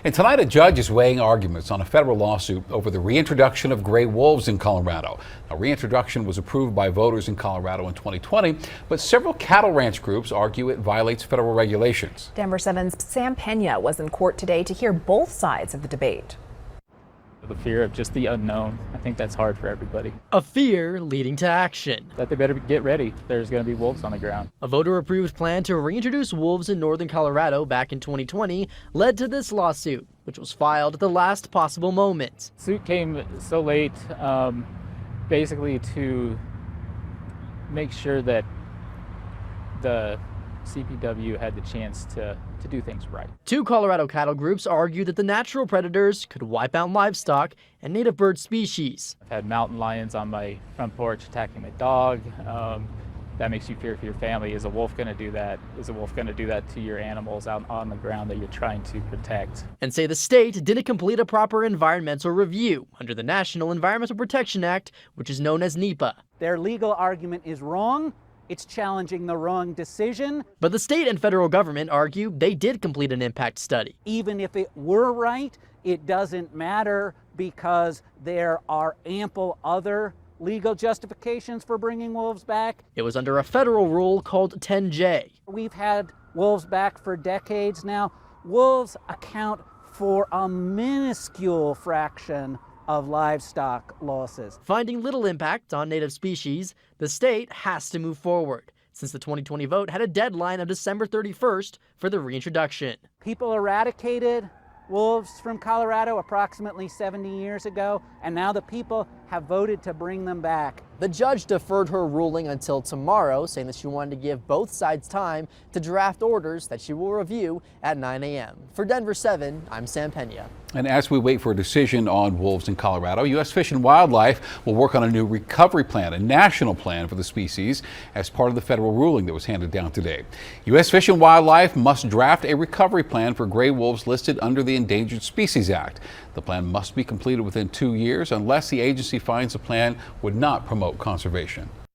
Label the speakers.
Speaker 1: And tonight, a judge is weighing arguments on a federal lawsuit over the reintroduction of gray wolves in Colorado. Now, reintroduction was approved by voters in Colorado in 2020, but several cattle ranch groups argue it violates federal regulations.
Speaker 2: Denver 7's Sam Pena was in court today to hear both sides of the debate.
Speaker 3: The fear of just the unknown. I think that's hard for everybody.
Speaker 4: A fear leading to action.
Speaker 3: That they better get ready. There's going to be wolves on the ground.
Speaker 4: A voter-approved plan to reintroduce wolves in northern Colorado back in 2020 led to this lawsuit, which was filed at the last possible moment.
Speaker 3: The suit came so late, basically to make sure that the CPW had the chance to do things right.
Speaker 4: Two Colorado cattle groups argue that the natural predators could wipe out livestock and native bird species.
Speaker 3: I've had mountain lions on my front porch attacking my dog. That makes you fear for your family. Is a wolf going to do that? Is a wolf going to do that to your animals out on the ground that you're trying to protect?
Speaker 4: And say the state didn't complete a proper environmental review under the National Environmental Protection Act, which is known as NEPA.
Speaker 5: Their legal argument is wrong. It's challenging the wrong decision.
Speaker 4: But the state and federal government argue they did complete an impact study.
Speaker 5: Even if it were right, it doesn't matter because there are ample other legal justifications for bringing wolves back.
Speaker 4: It was under a federal rule called 10J.
Speaker 5: We've had wolves back for decades now. Wolves account for a minuscule fraction of livestock losses.
Speaker 4: Finding little impact on native species, the state has to move forward, since the 2020 vote had a deadline of December 31st for the reintroduction.
Speaker 5: People eradicated wolves from Colorado approximately 70 years ago, and now the people have voted to bring them back.
Speaker 4: The judge deferred her ruling until tomorrow, saying that she wanted to give both sides time to draft orders that she will review at 9 a.m. For Denver 7, I'm Sam Pena.
Speaker 1: And as we wait for a decision on wolves in Colorado, U.S. Fish and Wildlife will work on a new recovery plan, a national plan for the species, as part of the federal ruling that was handed down today. U.S. Fish and Wildlife must draft a recovery plan for gray wolves listed under the Endangered Species Act. The plan must be completed within 2 years unless the agency finds the plan would not promote conservation.